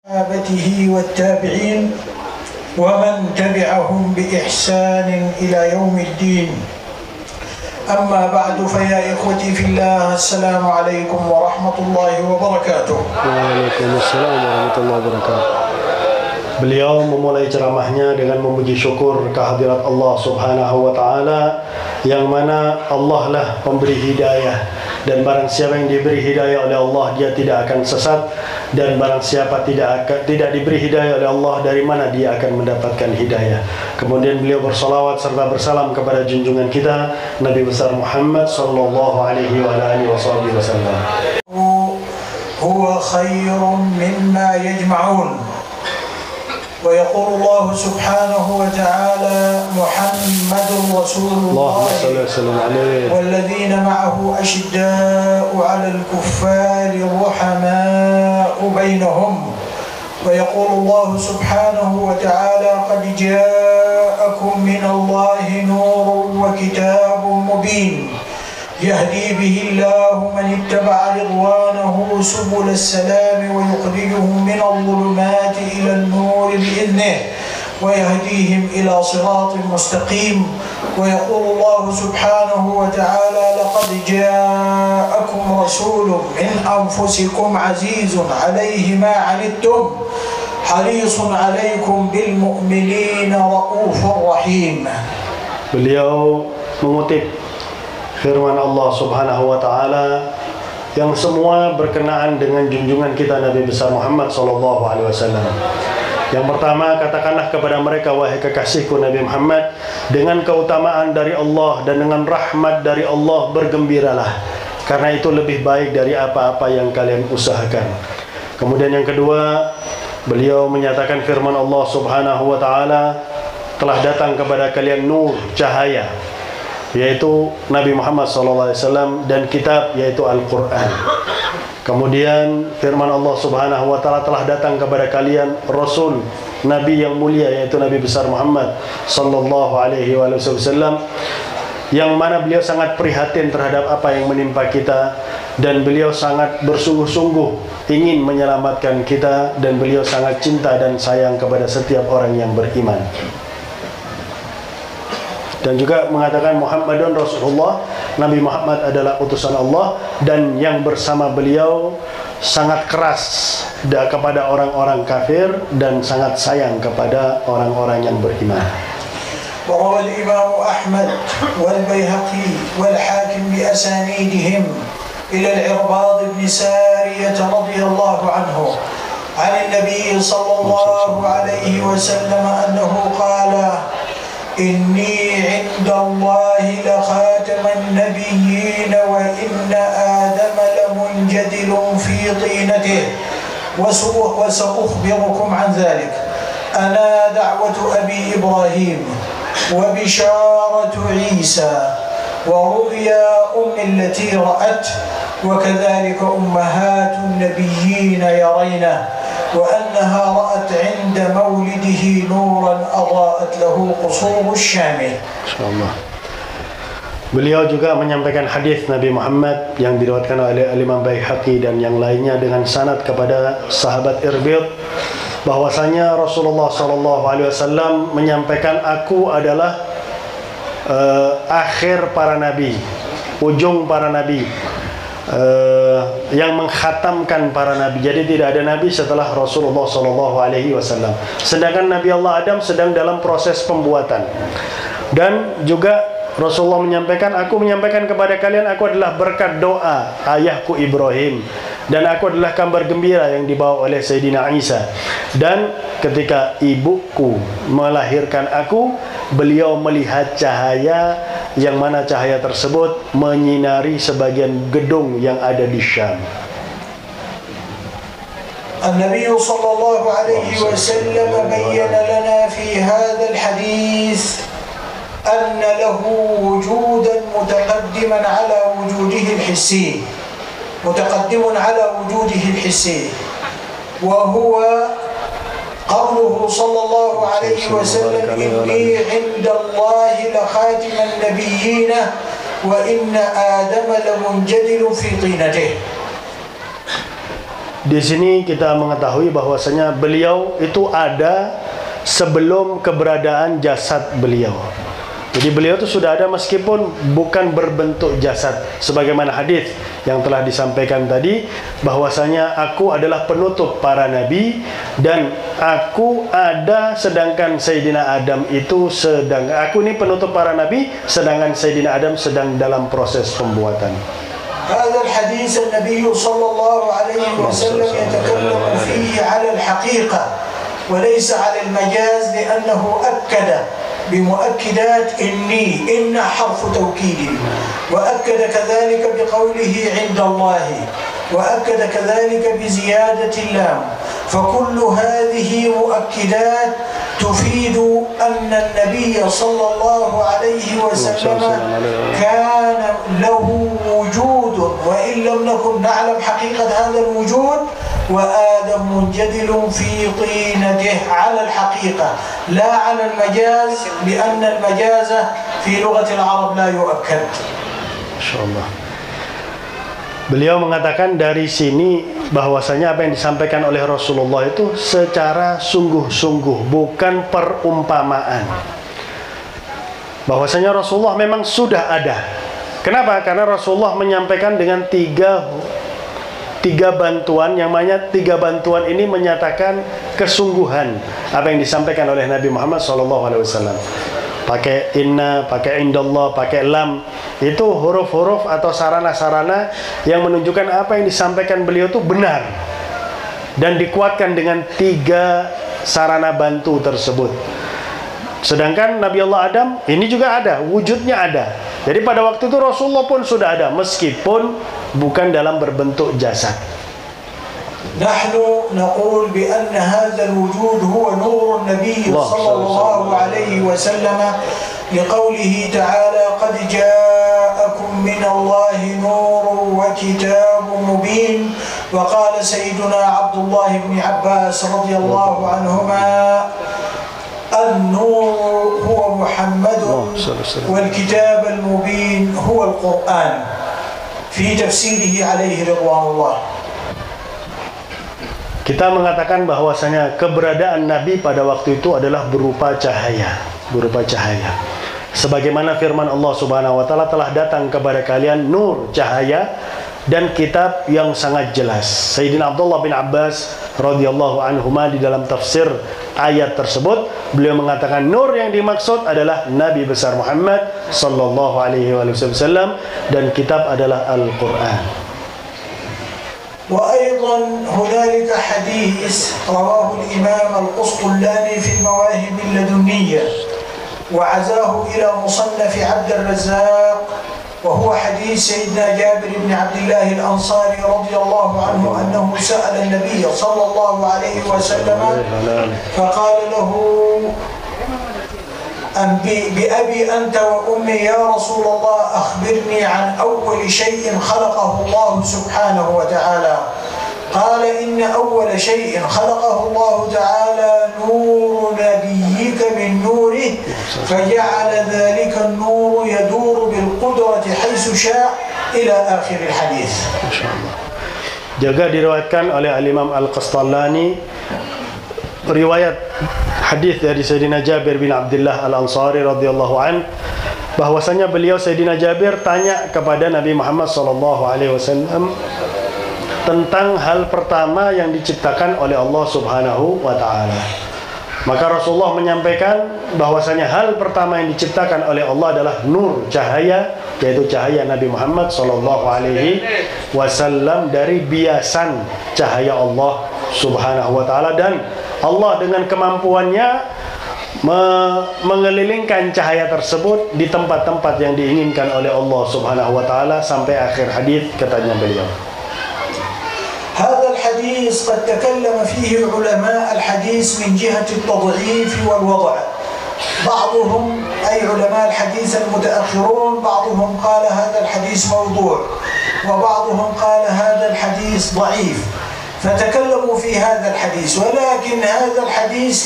صحابته والتابعين ومن تبعهم بإحسان إلى يوم الدين. أما بعد فيا إخوتي في الله السلام عليكم ورحمة الله وبركاته. Waalaikumsalam warahmatullahi wabarakatuh. Beliau memulai ceramahnya dengan memuji syukur kehadirat Allah Subhanahu wa taala, yang mana Allah lah pemberi hidayah, dan barang siapa yang diberi hidayah oleh Allah dia tidak akan sesat, dan barang siapa tidak diberi hidayah oleh Allah, dari mana dia akan mendapatkan hidayah. Kemudian beliau bersalawat serta bersalam kepada junjungan kita Nabi besar Muhammad sallallahu alaihi wa alihi wasallam. Huwa khairun mimma yajma'un. ويقول الله سبحانه وتعالى محمد رسول الله والذين معه أشداء على الكفار رحماء بينهم. ويقول الله سبحانه وتعالى قد جاءكم من الله نور وكتاب مبين يهدي به الله من اتبع رضوانه سبل السلام ويخرجهم من الظلمات إلى النور بإذنه ويهديهم إلى صراط مستقيم. ويقول الله سبحانه وتعالى لقد جاءكم رسول من أنفسكم عزيز عليه ما عنتم حريص عليكم بالمؤمنين رؤوف رحيم. Beliau mengutip firman Allah Subhanahu wa taala yang semua berkenaan dengan junjungan kita Nabi besar Muhammad sallallahu alaihi wasallam. Yang pertama, katakanlah kepada mereka, wahai kekasihku Nabi Muhammad, dengan keutamaan dari Allah dan dengan rahmat dari Allah bergembiralah, karena itu lebih baik dari apa-apa yang kalian usahakan. Kemudian yang kedua, beliau menyatakan firman Allah Subhanahu wa taala, telah datang kepada kalian nur, cahaya, yaitu Nabi Muhammad SAW, dan kitab, yaitu Al-Quran. Kemudian firman Allah Subhanahu wa ta'ala, telah datang kepada kalian Rasul, Nabi yang mulia, yaitu Nabi besar Muhammad Sallallahu Alaihi Wasallam, yang mana beliau sangat prihatin terhadap apa yang menimpa kita, dan beliau sangat bersungguh-sungguh ingin menyelamatkan kita, dan beliau sangat cinta dan sayang kepada setiap orang yang beriman. Dan juga mengatakan Muhammadun Rasulullah, Nabi Muhammad adalah utusan Allah, dan yang bersama beliau sangat keras kepada orang-orang kafir dan sangat sayang kepada orang-orang yang beriman. وروى الإمام أحمد والبيهقي والحاكم بأسانيدهم إلى العرباض بن سارية رضي الله عنه عن النبي صلى الله عليه وسلم أنه قال: إني عند الله لخاتم النبيين وإن آدم لمنجدل في طينته وسأخبركم عن ذلك. أنا دعوة أبي إبراهيم وبشارة عيسى ورؤيا التي رأت وكذلك أمهات النبيين يرينه وأنها رأت عند مولده نورا أضاءت له قصور الشام. Insyaallah. Beliau juga menyampaikan hadis Nabi Muhammad yang diriwayatkan oleh Imam Baihaqi dan yang lainnya dengan sanad kepada sahabat Irbid, bahwasanya Rasulullah sallallahu alaihi wasallam menyampaikan, aku adalah akhir para nabi, ujung para nabi, yang mengkhatamkan para nabi. Jadi tidak ada nabi setelah Rasulullah sallallahu alaihi wasallam. Sedangkan Nabi Allah Adam sedang dalam proses pembuatan. Dan juga Rasulullah menyampaikan, aku menyampaikan kepada kalian, aku adalah berkat doa ayahku Ibrahim, dan aku adalah kabar gembira yang dibawa oleh Sayyidina Isa. Dan ketika ibuku melahirkan aku, beliau melihat cahaya, yang mana cahaya tersebut menyinari sebagian gedung yang ada di Syam. An-Nabi sallallahu alaihi wasallam bayyana lana fi hadzal hadits أن له وجودا متقدما على وجوده الحسي وهو قوله صلى الله عليه وسلم إني عند الله لخاتم النبيين وإن آدم لمنجدل في طينته. di sini kita mengetahui bahwasanya beliau itu ada sebelum keberadaan jasad beliau. Jadi beliau itu sudah ada meskipun bukan berbentuk jasad, sebagaimana hadis yang telah disampaikan tadi bahwasanya aku adalah penutup para nabi dan aku ada sedangkan Sayyidina Adam itu aku ini penutup para nabi sedangkan Sayyidina Adam sedang dalam proses pembuatan. هذا الحديث النبي صلى الله عليه وسلم يتكلم فيه على الحقيقة وليس على المجاز لأنه أكد بمؤكدات إن حرف توكيد وأكد كذلك بقوله عند الله وأكد كذلك بزيادة اللام فكل هذه مؤكدات تفيد أن النبي صلى الله عليه وسلم كان له وجود وإن لم نكن نعلم حقيقة هذا الوجود وآدم منجدل في طينته على الحقيقة لا على المجاز لأن المجاز في لغة العرب لا يؤكد. Insyaallah. Beliau mengatakan dari sini bahwasanya apa yang disampaikan oleh Rasulullah itu secara sungguh-sungguh, bukan perumpamaan. Bahwasanya Rasulullah memang sudah ada. Kenapa? Karena Rasulullah menyampaikan dengan tiga bantuan, yang mana tiga bantuan ini menyatakan kesungguhan apa yang disampaikan oleh Nabi Muhammad SAW. Pakai inna, pakai indallah, pakai lam, itu huruf-huruf atau sarana-sarana yang menunjukkan apa yang disampaikan beliau itu benar dan dikuatkan dengan tiga sarana bantu tersebut. Sedangkan Nabi Allah Adam ini juga ada, wujudnya ada. Jadi pada waktu itu Rasulullah pun sudah ada meskipun bukan dalam berbentuk jasad. نحن نقول بأن هذا الوجود هو نور النبي صلى الله عليه وسلم لقوله تعالى قد جاءكم من الله نور وكتاب مبين وقال سيدنا عبد الله بن عباس رضي الله عنهما النور هو محمد والكتاب المبين هو القرآن في تفسيره عليه رضوان الله. Kita mengatakan bahwasanya keberadaan Nabi pada waktu itu adalah berupa cahaya. Sebagaimana firman Allah Subhanahu wa taala telah datang kepada kalian nur, cahaya dan kitab yang sangat jelas. Sayyidina Abdullah bin Abbas radhiyallahu anhuma di dalam tafsir ayat tersebut beliau mengatakan nur yang dimaksud adalah Nabi besar Muhammad sallallahu alaihi wasallam dan kitab adalah Al-Qur'an. وأيضا هنالك حديث رواه الإمام القسطلاني في المواهب اللدنية وعزاه إلى مصنف عبد الرزاق وهو حديث سيدنا جابر بن عبد الله الأنصاري رضي الله عنه أنه سأل النبي صلى الله عليه وسلم فقال له بأبي أنت وأمي يا رسول الله أخبرني عن أول شيء خلقه الله سبحانه وتعالى قال إن أول شيء خلقه الله تعالى نور نبيك من نوره فجعل ذلك النور يدور بالقدرة حيث شاء إلى آخر الحديث. Juga diriwayatkan oleh Al-Imam Al-Qastallani riwayat hadis dari Sayyidina Jabir bin Abdullah Al-Ansari radhiyallahu an bahwasanya beliau Sayyidina Jabir tanya kepada Nabi Muhammad sallallahu alaihi wasallam tentang hal pertama yang diciptakan oleh Allah Subhanahu wa taala. Maka Rasulullah menyampaikan bahwasanya hal pertama yang diciptakan oleh Allah adalah nur, cahaya, yaitu cahaya Nabi Muhammad sallallahu alaihi wasallam dari biasan cahaya Allah Subhanahu wa taala, dan Allah dengan kemampuannya mengelilingkan cahaya tersebut di tempat-tempat yang diinginkan oleh Allah Subhanahu wa taala sampai akhir hadis katanya beliau. هذا الحديث قد تكلم فيه علماء الحديث من جهة التضعيف والوضع. بعضهم أي علماء الحديث المتأخرون بعضهم قال هذا الحديث موضوع وبعضهم قال هذا الحديث ضعيف فتكلموا في هذا الحديث ولكن هذا الحديث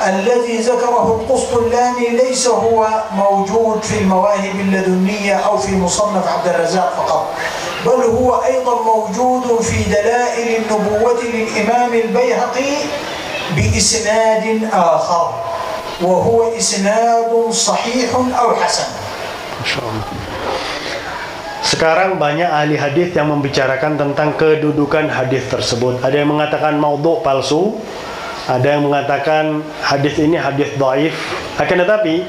الذي ذكره القسطلاني ليس هو موجود في المواهب اللدنية أو في مصنف عبد الرزاق فقط بل هو أيضا موجود في دلائل النبوة للإمام البيهقي بإسناد آخر وهو إسناد صحيح أو حسن. Sekarang banyak ahli hadis yang membicarakan tentang kedudukan hadis tersebut. Ada yang mengatakan maudhu, palsu. Ada yang mengatakan hadis ini hadis dhaif. Akan tetapi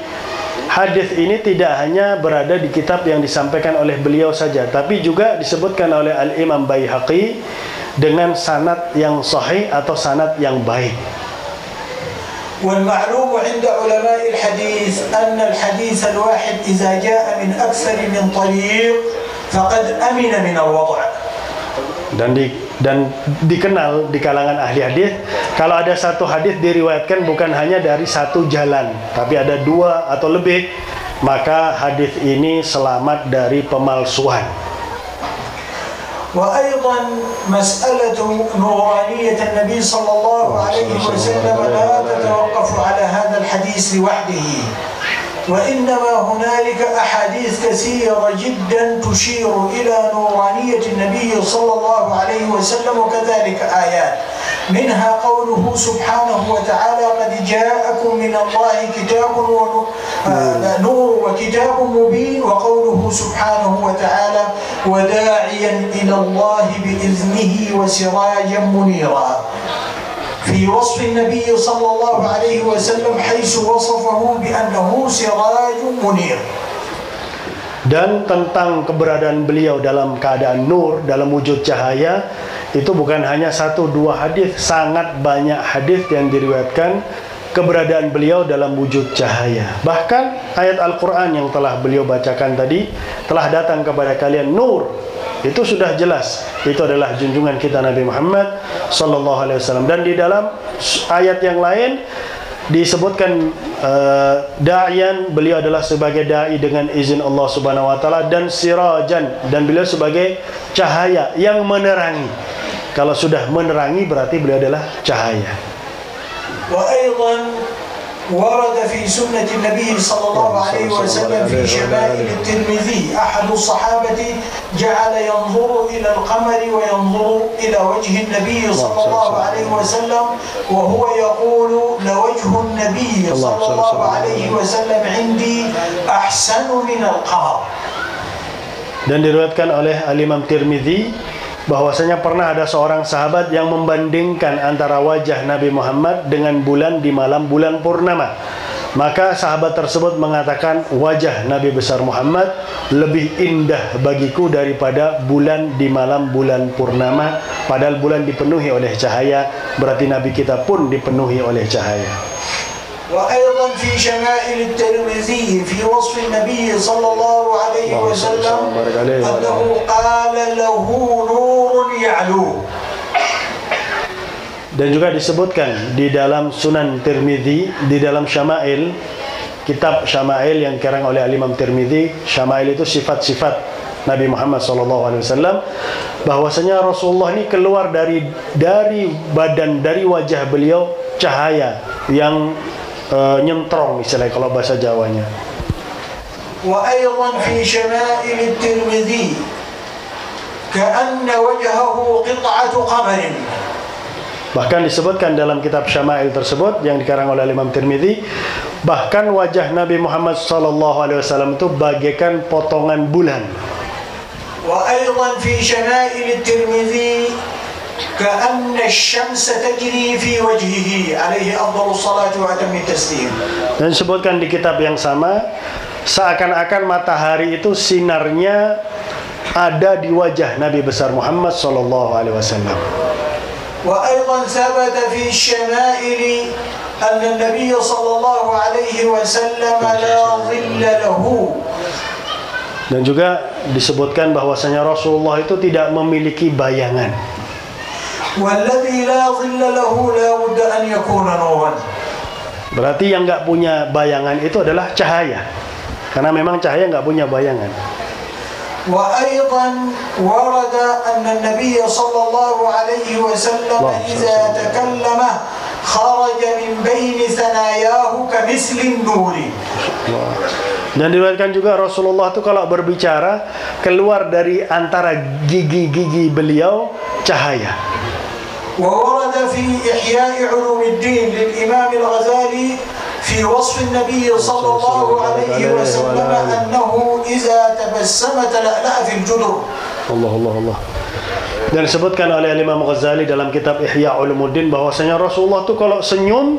hadis ini tidak hanya berada di kitab yang disampaikan oleh beliau saja, tapi juga disebutkan oleh Al-Imam Baihaqi dengan sanad yang sahih atau sanad yang baik. والمعلوم عند علماء الحديث أن الحديث الواحد إذا جاء من أكثر من طريق فقد أمن من الوضع. Dan dikenal di kalangan ahli hadis, kalau ada satu hadis diriwayatkan bukan hanya dari satu jalan, tapi ada dua atau lebih, maka hadis ini selamat dari pemalsuan. وأيضا مسألة نورانية النبي صلى الله عليه وسلم لا تتوقف على هذا الحديث لوحده، وإنما هنالك أحاديث كثيرة جدا تشير إلى نورانية النبي صلى الله عليه وسلم، وكذلك آيات منها قوله سبحانه وتعالى قد جاءكم من الله كتاب نور وكتاب مبين، وقوله سبحانه وتعالى وداعيا إلى الله بإذنه وسراجا منيرا، في وصف النبي صلى الله عليه وسلم حيث وصفه بأنه سراج منير. Dan tentang keberadaan beliau dalam keadaan nur, dalam wujud cahaya, itu bukan hanya satu dua hadis, sangat banyak hadis yang diriwayatkan keberadaan beliau dalam wujud cahaya. Bahkan ayat Al-Quran yang telah beliau bacakan tadi, telah datang kepada kalian nur, itu sudah jelas itu adalah junjungan kita Nabi Muhammad sallallahu alaihi wasallam. Dan di dalam ayat yang lain disebutkan da'iyan, beliau adalah sebagai dai dengan izin Allah Subhanahu wa taala, dan sirajan, dan beliau sebagai cahaya yang menerangi. Kalau sudah menerangi berarti beliau adalah cahaya. Wa aidan ورد في سنة النبي صلى الله عليه وسلم في شمائل الترمذي أحد الصحابة جعل ينظر إلى القمر وينظر إلى وجه النبي صلى الله عليه وسلم وهو يقول لوجه النبي صلى الله عليه وسلم عندي أحسن من القمر. Dan diriwayatkan oleh Al-Imam Tirmidzi bahwasanya pernah ada seorang sahabat yang membandingkan antara wajah Nabi Muhammad dengan bulan di malam bulan purnama. Maka sahabat tersebut mengatakan, wajah Nabi besar Muhammad lebih indah bagiku daripada bulan di malam bulan purnama. Padahal bulan dipenuhi oleh cahaya, berarti Nabi kita pun dipenuhi oleh cahaya. وأيضا في شمائل الترمذي في وصف النبي صلى الله عليه وسلم أنه قال له نور يعلو. Dan juga disebutkan di dalam Sunan Tirmidzi, di dalam Syama'il, kitab Syama'il yang dikarang oleh Imam Tirmidzi. Syama'il itu sifat-sifat Nabi Muhammad SAW, bahwasanya Rasulullah ini keluar dari badan, dari wajah beliau cahaya yang nyentrong, istilahnya kalau bahasa Jawanya. Wa aidan fi syama'il at-Tirmidzi ka'anna wajhahu qit'atu qamarin. Bahkan disebutkan dalam kitab Syama'il tersebut yang dikarang oleh Imam Tirmidzi, bahkan wajah Nabi Muhammad SAW itu bagaikan potongan bulan. Wa aidan fi syama'il at-Tirmidzi كأن الشمس تجري في وجهه عليه أفضل الصلاة وأتم التسليم. Dan disebutkan di kitab yang sama, seakan-akan matahari itu sinarnya ada di wajah Nabi besar Muhammad sallallahu alaihi wasallam. وأيضا ثبت في الشمائل أن النبي صلى الله عليه وسلم لا ظل له. Dan juga disebutkan bahwasanya Rasulullah itu tidak memiliki bayangan. والذي لا ظل له لا بد أن يكون نورا. Berarti yang nggak punya bayangan itu adalah cahaya, karena memang cahaya nggak punya bayangan. وأيضا ورد أن النبي صلى الله عليه وسلم إذا تكلم خرج من بين ثناياه كمثل النور. Dan diriwayatkan juga Rasulullah itu kalau berbicara keluar dari antara gigi-gigi beliau cahaya. وورد في إحياء علوم الدين للإمام الغزالي في وصف النبي صلى الله عليه وسلم أنه إذا تبسم تلألأ في الجدر. Allah. Dan disebutkan oleh Imam Ghazali dalam kitab Ihya Ulumuddin bahwasanya Rasulullah itu kalau senyum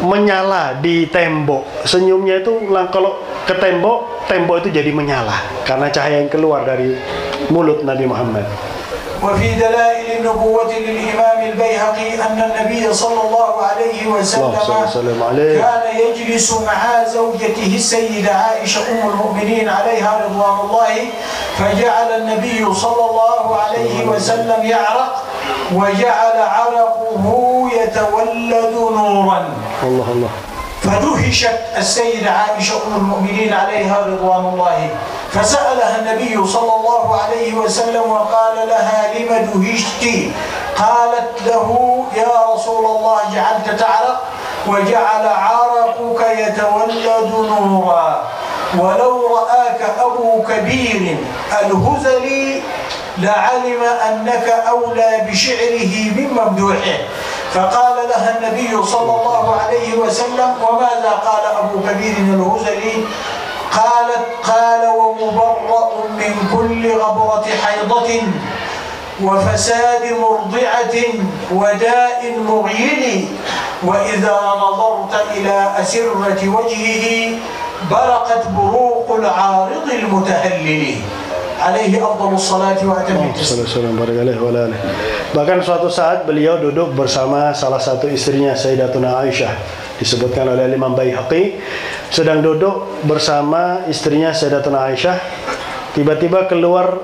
menyala di tembok. Senyumnya itu kalau ke tembok, tembok itu jadi menyala karena cahaya yang keluar dari mulut Nabi Muhammad. وفي دلائل النبوة للإمام البيهقي أن النبي صلى الله عليه وسلم كان يجلس مع زوجته السيدة عائشة أم المؤمنين عليها رضوان الله فجعل النبي صلى الله عليه وسلم يعرق وجعل عرقه يتولد نورا. الله. فدهشت السيدة عائشة أم المؤمنين عليها رضوان الله فسألها النبي صلى الله عليه وسلم وقال لها لم دهشت؟ قالت له يا رسول الله جعلت تعرق وجعل عرقك يتولد نورا ولو رآك أبو كبير الهذلي لعلم أنك أولى بشعره من ممدوحه. فقال لها النبي صلى الله عليه وسلم وماذا قال أبو كبير الهذلي؟ قال ومبرأ من كل غبرة حيضة وفساد مرضعة وداء مغيل وإذا نظرت إلى أسرة وجهه برقت بروق العارض المتهلل عليه أفضل الصلاة وأتم التسليم. Bahkan suatu saat beliau duduk bersama salah satu istrinya Sayyidatuna Aisyah, disebutkan oleh Imam Baihaqi, sedang duduk bersama istrinya Sayyidatuna Aisyah, tiba-tiba keluar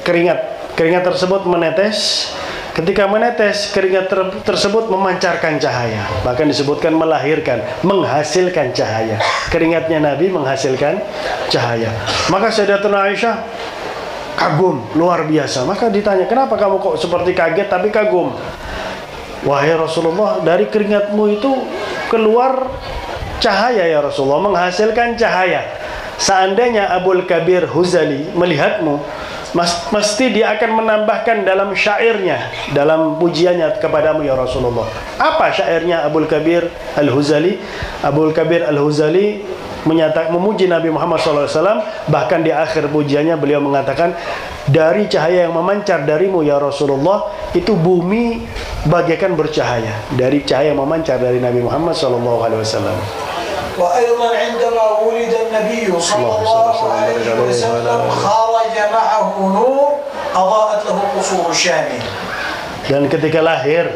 keringat tersebut menetes. Ketika menetes, keringat tersebut memancarkan cahaya, bahkan disebutkan menghasilkan cahaya. Keringatnya Nabi menghasilkan cahaya. Maka Sayyidatuna Aisyah kagum luar biasa. Maka ditanya, kenapa kamu kok seperti kaget tapi kagum? Wahai Rasulullah, dari keringatmu itu keluar cahaya ya Rasulullah, menghasilkan cahaya. Seandainya Abul Kabir Huzali melihatmu, mesti dia akan menambahkan dalam syairnya, dalam pujiannya kepadamu ya Rasulullah. Apa syairnya Abul Kabir Al-Huzali? Abul Kabir Al-Huzali memuji Nabi Muhammad SAW. Bahkan di akhir pujiannya beliau mengatakan, dari cahaya yang memancar darimu ya Rasulullah, itu bumi bagaikan bercahaya dari cahaya yang memancar dari Nabi Muhammad SAW. وأيضا عندما ولد النبي صلى الله عليه وسلم خرج معه نور أضاءت له قصور الشام. Dan ketika lahir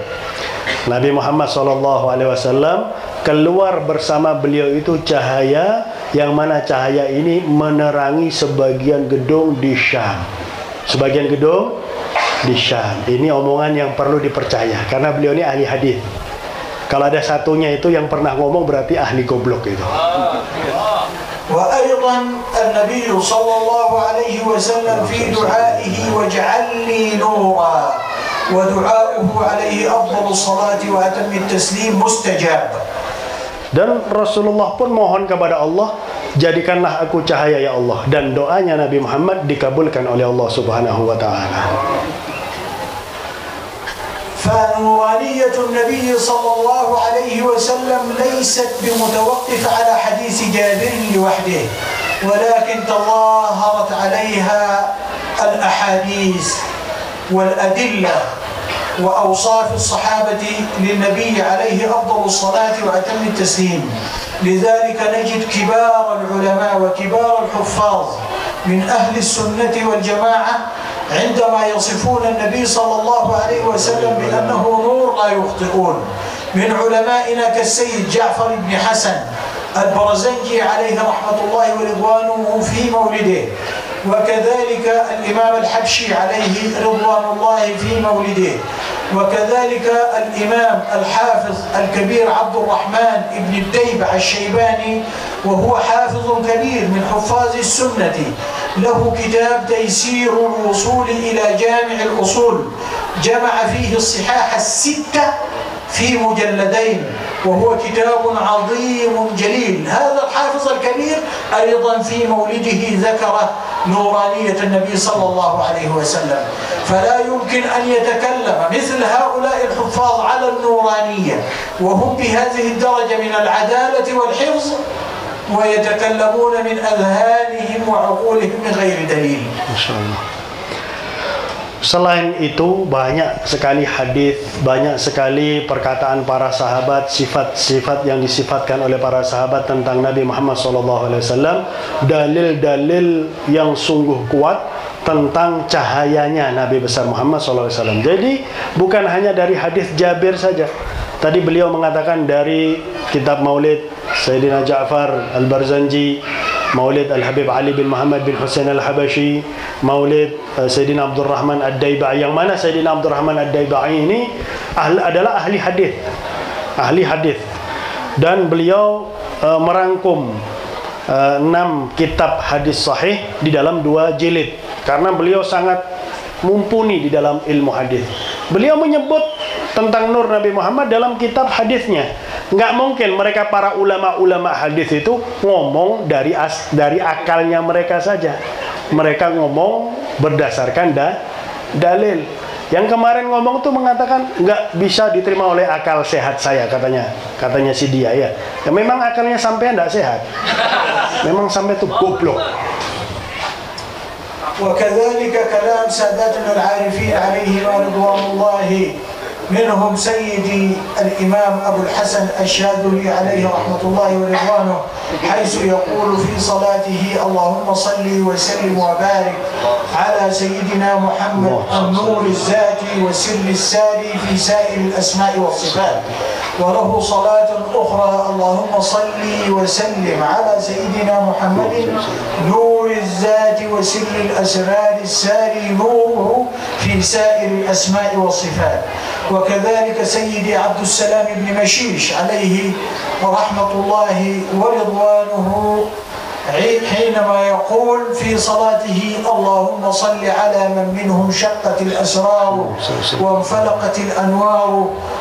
Nabi Muhammad SAW, keluar bersama beliau itu cahaya, yang mana cahaya ini menerangi sebagian gedung di Syam. Sebagian gedung di Syam. Ini omongan yang perlu dipercaya karena beliau ini ahli hadis. Kalau ada satunya itu yang pernah ngomong berarti ahli goblok itu. وأيضا النبي صلى الله عليه وسلم في دعائه واجعل لي نورا ودعاؤه عليه أفضل الصلاة وأتم التسليم مستجاب. Dan Rasulullah pun mohon kepada Allah, jadikanlah aku cahaya ya Allah, dan doanya Nabi Muhammad dikabulkan oleh Allah Subhanahu wa taala. فنورانية النبي صلى الله عليه وسلم ليست بمتوقف على حديث جابر لوحده، ولكن تظاهرت عليها الأحاديث والأدلة وأوصاف الصحابة للنبي عليه أفضل الصلاة وأتم التسليم. لذلك نجد كبار العلماء وكبار الحفاظ من أهل السنة والجماعة عندما يصفون النبي صلى الله عليه وسلم بأنه نور لا يخطئون. من علمائنا كالسيد جعفر بن حسن البرزنجي عليه رحمة الله ورضوانه في مولده، وكذلك الإمام الحبشي عليه رضوان الله في مولده، وكذلك الإمام الحافظ الكبير عبد الرحمن بن الديبع الشيباني وهو حافظ كبير من حفاظ السنة، له كتاب تيسير الوصول إلى جامع الأصول، جمع فيه الصحاح الستة في مجلدين وهو كتاب عظيم جليل. هذا الحافظ الكبير أيضا في مولده ذكر نورانية النبي صلى الله عليه وسلم، فلا يمكن أن يتكلم مثل هؤلاء الحفاظ على النورانية وهم بهذه الدرجة من العدالة والحفظ ويتكلمون من أذهانهم وعقولهم من غير دليل. ما شاء الله. Selain itu banyak sekali hadis, banyak sekali perkataan para sahabat, sifat-sifat yang disifatkan oleh para sahabat tentang Nabi Muhammad SAW, dalil-dalil yang sungguh kuat tentang cahayanya Nabi besar Muhammad SAW. Jadi bukan hanya dari hadis Jabir saja. Tadi beliau mengatakan dari kitab Maulid Sayyidina Ja'far Al-Barzanji, Maulid Al-Habib Ali bin Muhammad bin Husain Al-Habashi, Maulid Sayyidina Abdurrahman Ad-Daiba'i, yang mana Sayyidina Abdurrahman Ad-Daiba'i ini adalah ahli hadis, dan beliau merangkum 6 kitab hadis sahih di dalam 2 jilid karena beliau sangat mumpuni di dalam ilmu hadis. Beliau menyebut tentang nur Nabi Muhammad dalam kitab hadisnya. Nggak mungkin mereka para ulama-ulama hadis itu ngomong dari akalnya mereka saja. Mereka ngomong berdasarkan dalil. Yang kemarin ngomong tuh mengatakan nggak bisa diterima oleh akal sehat saya, katanya si dia ya. Ya memang akalnya sampai nggak sehat. Memang sampai tuh goblok. وكذلك كلام ساداتنا العارفين عليهم رضوان الله، منهم سيدي الإمام أبو الحسن الشاذلي عليه رحمة الله ورضوانه، حيث يقول في صلاته: اللهم صل وسلم وبارك على سيدنا محمد النور الذاتي والسر الساري في سائر الأسماء والصفات. وله صلاة أخرى: اللهم صل وسلم على سيدنا محمد نور الذات وسر الأسرار الساري نوره في سائر الأسماء والصفات. وكذلك سيدي عبد السلام بن مشيش عليه رحمة الله ورضوانه حينما يقول في صلاته: اللهم صل على من منهم شقت الأسرار وانفلقت الأنوار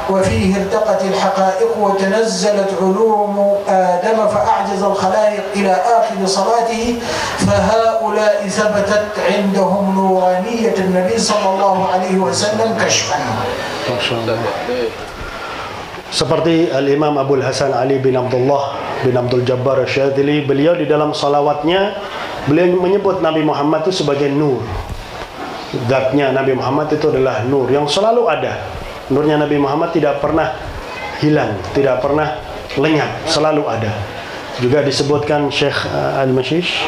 وفيه ارتقت الحقائق وتنزلت علوم آدم فأعجز الخلائق إلى آخر صلاته. فهؤلاء ثبتت عندهم نورانية النبي صلى الله عليه وسلم كشفا. Seperti Al-Imam Abul Hasan Ali bin Abdullah bin Abdul Jabbar Syadzili, beliau di dalam salawatnya beliau menyebut Nabi Muhammad itu sebagai nur. Zatnya Nabi Muhammad itu adalah nur yang selalu ada. Nurnya Nabi Muhammad tidak pernah hilang, tidak pernah lenyap, selalu ada. Juga disebutkan Syekh Al-Mashish,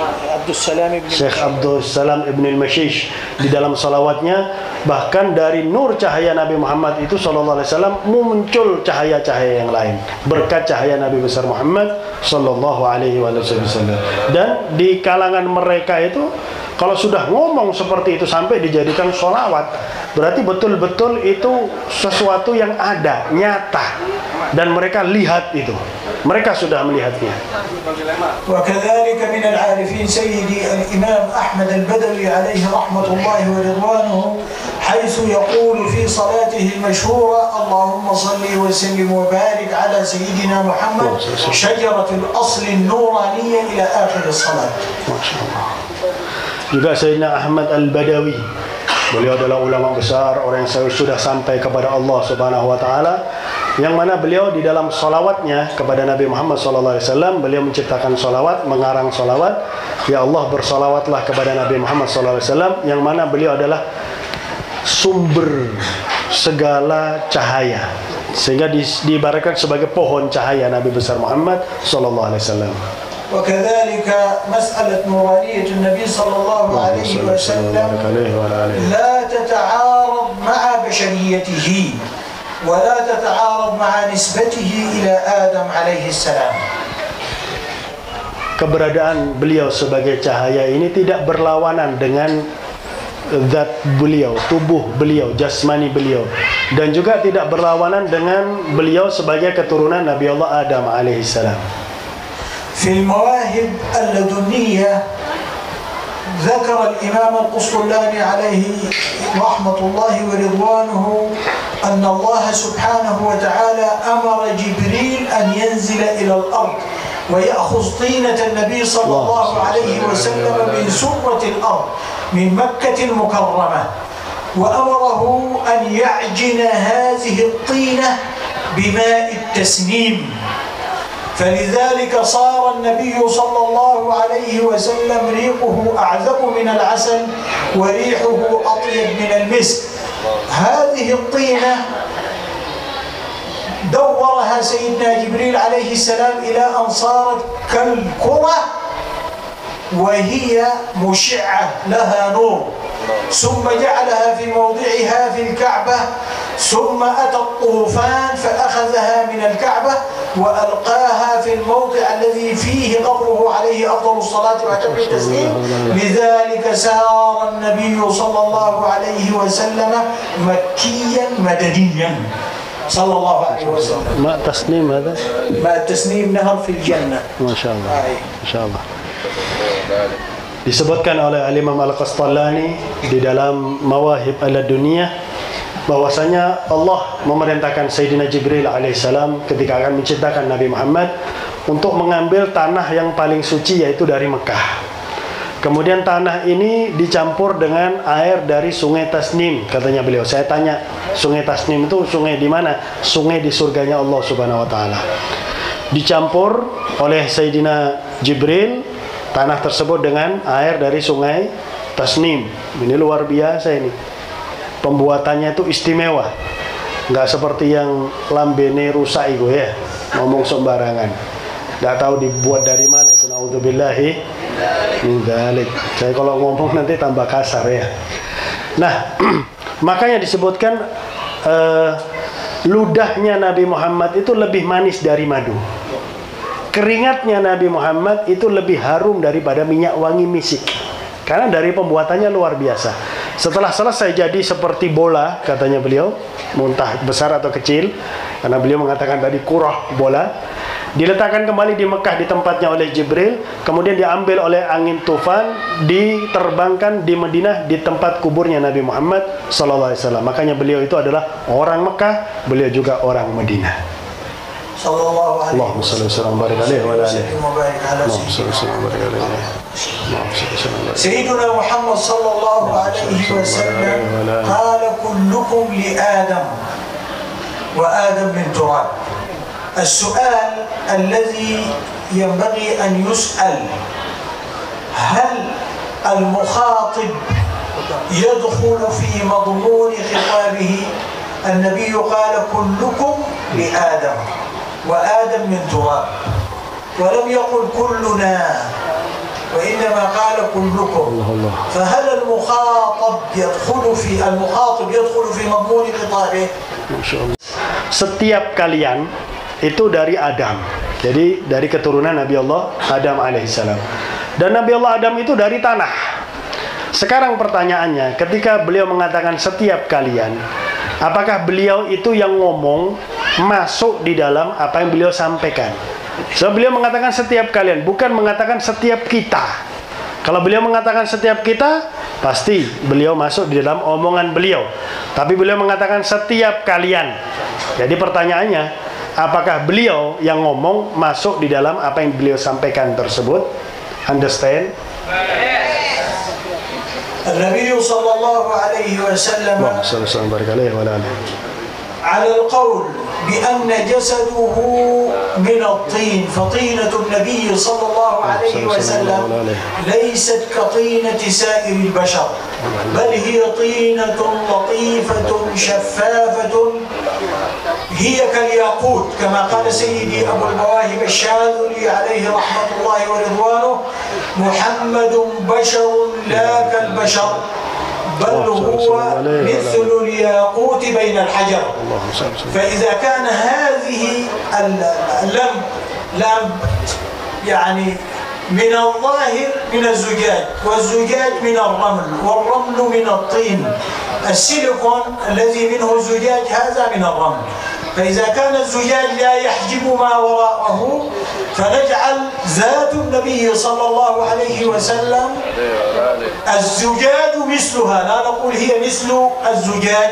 Syekh Abdul Salam Ibn Al-Mashish di dalam salawatnya, bahkan dari nur cahaya Nabi Muhammad itu sallallahu alaihi wasallam muncul cahaya-cahaya yang lain berkat cahaya Nabi besar Muhammad sallallahu alaihi wasallam. Dan di kalangan mereka itu kalau sudah ngomong seperti itu sampai dijadikan sholawat, berarti betul-betul itu sesuatu yang ada, nyata, dan mereka lihat itu. Mereka sudah melihatnya. وكذلك من العارفين سيدي الإمام أحمد البدوي عليه رحمة الله ورضوانه، حيث يقول في صلاته المشهورة: اللهم صل وسلم وبارك على سيدنا محمد شجرة الأصل النورانية إلى آخر الصلاة. Juga Sayyidina Ahmad Al-Badawi, beliau adalah ulama besar, orang yang sudah sampai kepada Allah Subhanahu wa taala, yang mana beliau di dalam salawatnya kepada Nabi Muhammad SAW, beliau menciptakan salawat, mengarang salawat, ya Allah bersalawatlah kepada Nabi Muhammad SAW, yang mana beliau adalah sumber segala cahaya, sehingga diibaratkan sebagai pohon cahaya Nabi besar Muhammad SAW. وكذلك مسألة نورانية النبي صلى الله عليه وسلم لا تتعارض مع بشريته ولا تتعارض مع نسبته إلى آدم عليه السلام. Keberadaan beliau sebagai cahaya ini tidak berlawanan dengan zat beliau, tubuh beliau, jasmani beliau, dan juga tidak berlawanan dengan beliau sebagai keturunan Nabi Allah Adam alaihi salam. في المواهب اللدنية ذكر الإمام القسطلاني عليه رحمة الله ورضوانه أن الله سبحانه وتعالى أمر جبريل إلى الأرض ويأخذ طينة النبي صلى الله عليه وسلم من سرة الأرض من مكة المكرمة، وأمره أن يعجن هذه الطينة بماء التسنيم، فلذلك صار النبي صلى الله عليه وسلم ريقه أعذب من العسل وريحه أطيب من المسك. هذه الطينة دورها سيدنا جبريل عليه السلام إلى أن صارت كالكرة وهي مشعة لها نور، ثم جعلها في موضعها في الكعبة، ثم أتى الطوفان فأخذها من الكعبة وألقاها في الموضع الذي فيه قبره عليه أفضل الصلاة وأتم التسليم. لذلك سار النبي صلى الله عليه وسلم مكيا مدنيا صلى الله عليه وسلم. ماء تسنيم هذا؟ ماء التسنيم نهر في الجنة. ما شاء الله. ما شاء الله. Disebutkan oleh Al-Imam Al-Qastallani di dalam Mawahib Al-Dunia bahwasanya Allah memerintahkan Sayyidina Jibril alaihissalam ketika akan menciptakan Nabi Muhammad untuk mengambil tanah yang paling suci, yaitu dari Mekah. Kemudian tanah ini dicampur dengan air dari sungai Tasnim, katanya beliau. Saya tanya, sungai Tasnim itu sungai di mana? Sungai di surganya Allah Subhanahu wa taala. Dicampur oleh Sayyidina Jibril tanah tersebut dengan air dari sungai Tasnim. Ini luar biasa ini. Pembuatannya itu istimewa. Nggak seperti yang lambene rusak itu ya, ngomong sembarangan. Nggak tahu dibuat dari mana itu. Naudzubillahi min dzalik. Saya kalau ngomong nanti tambah kasar ya. Nah, makanya disebutkan ludahnya Nabi Muhammad itu lebih manis dari madu. Keringatnya Nabi Muhammad itu lebih harum daripada minyak wangi misik. Karena dari pembuatannya luar biasa. Setelah selesai jadi seperti bola, katanya beliau, muntah besar atau kecil, karena beliau mengatakan tadi kurah bola, diletakkan kembali di Mekah di tempatnya oleh Jibril, kemudian diambil oleh angin tufan, diterbangkan di Madinah di tempat kuburnya Nabi Muhammad SAW. Makanya beliau itu adalah orang Mekah, beliau juga orang Madinah. Allahumma salli wa sallim barik alaihi wa ala alihi. Allahumma salli wa sallim barik alaihi. Allahumma salli wa sallim barik. سيدنا محمد صلى الله عليه وسلم قال كلكم لآدم وآدم من تراب. السؤال الذي ينبغي أن يسأل: هل المخاطب يدخل في مضمون خطابه؟ النبي قال كلكم لآدم وآدم من تراب، ولم يقل كلنا، وإنما قال كلكم. فهل المخاطب يدخل في مضمون خطابه؟ Setiap kalian itu dari Adam. Jadi dari keturunan Nabi Allah Adam alaihissalam. Dan Nabi Allah Adam itu dari tanah. Sekarang pertanyaannya, ketika beliau mengatakan setiap kalian, apakah beliau itu yang ngomong masuk di dalam apa yang beliau sampaikan? So, beliau mengatakan setiap kalian, bukan mengatakan setiap kita. Kalau beliau mengatakan setiap kita, pasti beliau masuk di dalam omongan beliau. Tapi beliau mengatakan setiap kalian. Jadi pertanyaannya, apakah beliau yang ngomong masuk di dalam apa yang beliau sampaikan tersebut? Understand? النبي صلى الله عليه وسلم على القول بأن جسده من الطين، فطينة النبي صلى الله عليه وسلم ليست كطينة سائر البشر، بل هي طينة لطيفة شفافة، هي كالياقوت، كما قال سيدي أبو المواهب الشاذلي عليه رحمة الله ورضوانه: محمد بشر لا كالبشر، بل هو مثل الياقوت بين الحجر. فإذا كان هذه اللمب يعني من الظاهر من الزجاج، والزجاج من الرمل، والرمل من الطين، السيليكون الذي منه الزجاج هذا من الرمل. فإذا كان الزجاج لا يحجب ما وراءه فنجعل ذات النبي صلى الله عليه وسلم الزجاج مثلها، لا نقول هي مثل الزجاج،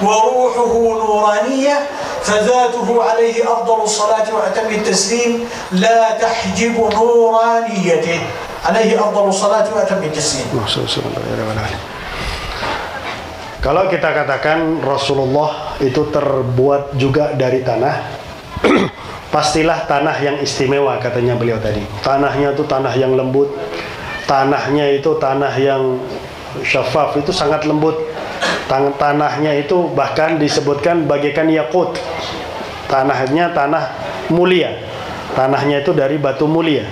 وروحه نورانية، فذاته عليه أفضل الصلاة وأتم التسليم لا تحجب نورانيته، عليه أفضل الصلاة وأتم التسليم. Kalau kita katakan Rasulullah itu terbuat juga dari tanah, pastilah tanah yang istimewa, katanya beliau tadi. Tanahnya itu tanah yang lembut, tanahnya itu tanah yang syafaf, itu sangat lembut. Tanahnya itu bahkan disebutkan bagaikan yakut. Tanahnya tanah mulia, tanahnya itu dari batu mulia,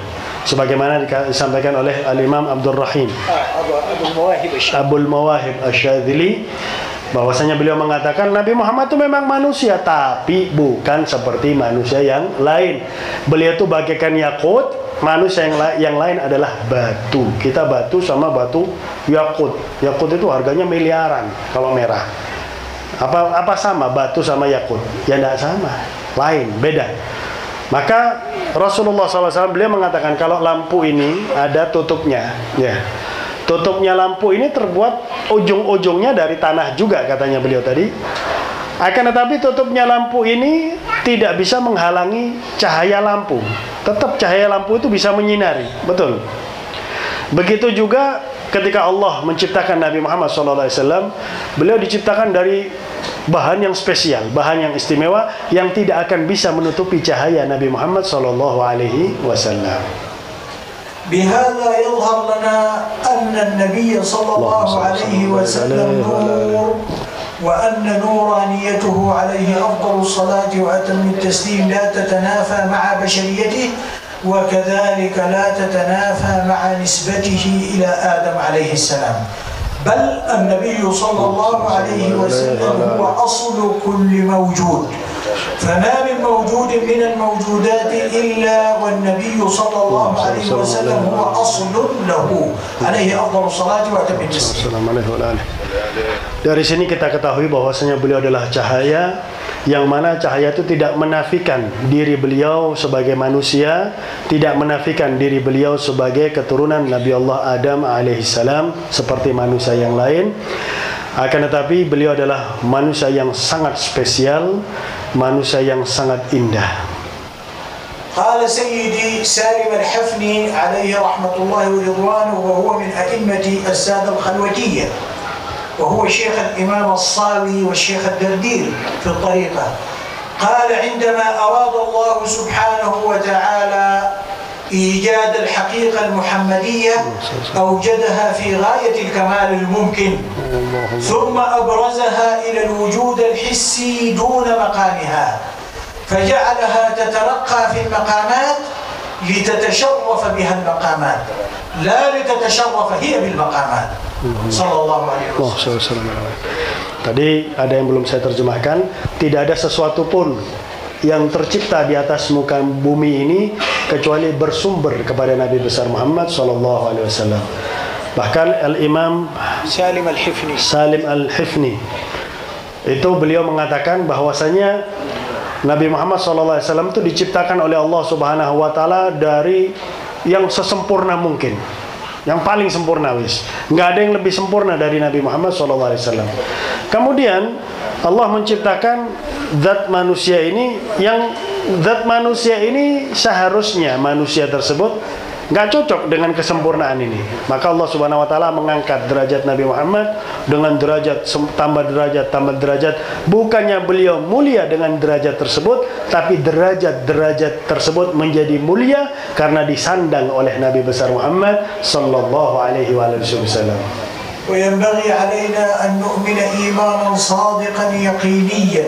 sebagaimana disampaikan oleh Al-Imam Abdul Rahim Abul Mawahib Asy-Syadzili, bahwasanya beliau mengatakan Nabi Muhammad itu memang manusia, tapi bukan seperti manusia yang lain. Beliau itu bagaikan yakut, manusia yang lain adalah batu. Kita batu sama batu yakut. Yakut itu harganya miliaran kalau merah. Apa sama batu sama yakut? Ya tidak sama, lain, beda. Maka Rasulullah SAW beliau mengatakan kalau lampu ini ada tutupnya, ya. Tutupnya lampu ini terbuat ujung-ujungnya dari tanah juga, katanya beliau tadi. Akan tetapi tutupnya lampu ini tidak bisa menghalangi cahaya lampu. Tetap cahaya lampu itu bisa menyinari, betul. Begitu juga ketika Allah menciptakan Nabi Muhammad SAW, beliau diciptakan dari bahan yang spesial, bahan yang istimewa, yang tidak akan bisa menutupi cahaya Nabi Muhammad SAW. بهذا يظهر لنا أن النبي صلى الله عليه وسلم نور، وأن نورانيته عليه أفضل الصلاة وأتم التسليم لا تتنافى مع بشريته، وكذلك لا تتنافى مع نسبته إلى آدم عليه السلام، بل النبي صلى الله عليه وسلم هو أصل كل موجود، فما من موجود من الموجودات إلا والنبي صلى الله عليه وسلم هو أصل له عليه أفضل الصلاة وأتم التسليم. Dari sini kita ketahui bahwasanya beliau adalah cahaya, yang mana cahaya itu tidak menafikan diri beliau sebagai manusia, tidak menafikan diri beliau sebagai keturunan Nabi Allah Adam alaihissalam seperti manusia yang lain. Akan tetapi beliau adalah manusia yang sangat spesial, manusia yang sangat indah. قال سيدي سالم الحفني عليه رحمة الله ورضوانه، وهو من أئمة السادة الخلوتية، وهو شيخ الإمام الصاوي والشيخ الدردير في الطريقة، قال عندما أراد الله سبحانه وتعالى إيجاد الحقيقة المحمدية أوجدها في غاية الكمال الممكن، ثم أبرزها إلى الوجود الحسي دون مقامها، فجعلها تترقى في المقامات لتتشرف بها المقامات، لا لتتشرف هي بالمقامات. Sallallahu alaihi wasallam. Tadi ada yang belum saya terjemahkan. Tidak ada sesuatu pun yang tercipta di atas muka bumi ini kecuali bersumber kepada Nabi besar Muhammad sallallahu alaihi wasallam. Bahkan Al-Imam Salim Al-Hifni itu beliau mengatakan bahwasanya Nabi Muhammad sallallahu alaihi wasallam itu diciptakan oleh Allah Subhanahu wa taala dari yang sesempurna mungkin, yang paling sempurna wis. Nggak ada yang lebih sempurna dari Nabi Muhammad SAW. Kemudian Allah menciptakan zat manusia ini, yang zat manusia ini seharusnya manusia tersebut nggak cocok dengan kesempurnaan ini. Maka Allah Subhanahu wa taala mengangkat derajat Nabi Muhammad dengan derajat tambah derajat. Bukannya beliau mulia dengan derajat tersebut, tapi derajat tersebut menjadi mulia karena disandang oleh Nabi besar Muhammad sallallahu alaihi wasallam. وينبغي علينا أن نؤمن إيمانا صادقا يقينيا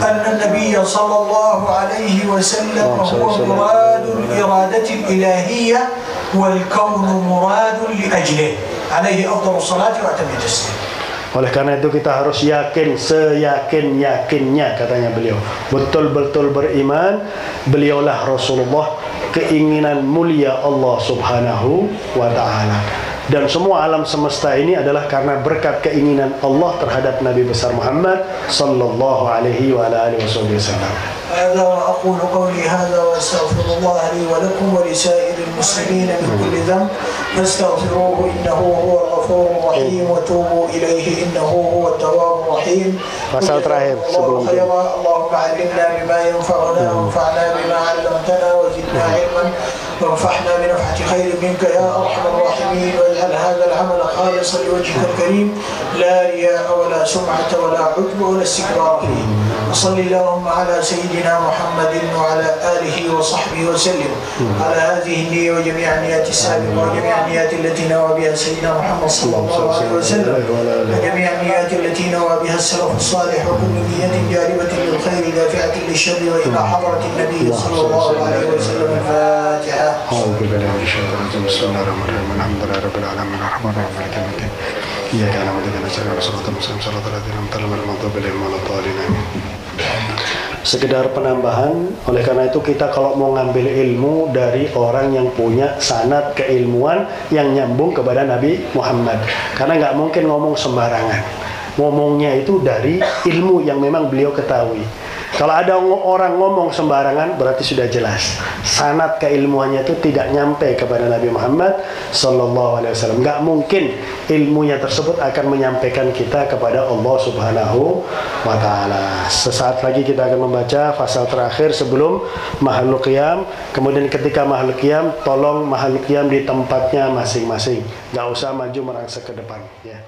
أن النبي صلى الله عليه وسلم هو مراد الإرادة الإلهية والكون مراد لأجله عليه أفضل الصلاة وأتم التسليم. Oleh karena itu kita harus yakin seyakin-yakinnya, katanya beliau, betul-betul beriman beliaulah Rasulullah, keinginan mulia Allah Subhanahu wa ta'ala. Dan semua alam semesta ini adalah karena berkat keinginan Allah terhadap Nabi besar Muhammad sallallahu alaihi wa alihi wasallam. هذا وأقول قولي هذا وأستغفر الله لي ولكم ولسائر المسلمين من كل ذنب فاستغفروه إنه هو الغفور الرحيم وتوبوا إليه إنه هو التواب الرحيم. Pasal terakhir sebelum itu. اللهم علمنا بما ينفعنا وانفعنا بما علمتنا وزدنا علما وانفعنا بنفحة خير منك يا أرحم الراحمين واجعل هذا العمل خالصا لوجهك الكريم لا رياء ولا سمعة ولا عجب ولا استكبار فيه. وصل اللهم على سيدنا محمد وعلى آله وصحبه وسلم على هذه النية وجميع النيات السابقة وجميع النيات التي نوى بها سيدنا محمد صلى الله عليه وسلم وجميع النيات التي نوى بها السلف الصالح وكل نية جالبة للخير دافعة للشر وإلى حضرة النبي صلى الله عليه وسلم. الفاتحة. أعوذ بالله من الشيطان الرجيم. بسم الله الرحمن الرحيم. الحمد لله رب العالمين الرحمن الرحيم مالك يوم الدين إياك نعبد وإياك نستعين صراط المستقيم صراط الذين أنعمت عليهم غير المغضوب عليهم ولا الضالين. Sekedar penambahan, oleh karena itu kita kalau mau ngambil ilmu dari orang yang punya sanad keilmuan yang nyambung kepada Nabi Muhammad, karena nggak mungkin ngomong sembarangan. Ngomongnya itu dari ilmu yang memang beliau ketahui. Kalau ada orang ngomong sembarangan berarti sudah jelas sanad keilmuannya itu tidak nyampe kepada Nabi Muhammad sallallahu alaihi wasallam. Enggak mungkin ilmunya tersebut akan menyampaikan kita kepada Allah Subhanahu wa taala. Sesaat lagi kita akan membaca pasal terakhir sebelum Mahalul Qiyam. Kemudian ketika Mahalul Qiyam, tolong Mahalul Qiyam di tempatnya masing-masing. Enggak usah maju merangsek ke depan ya.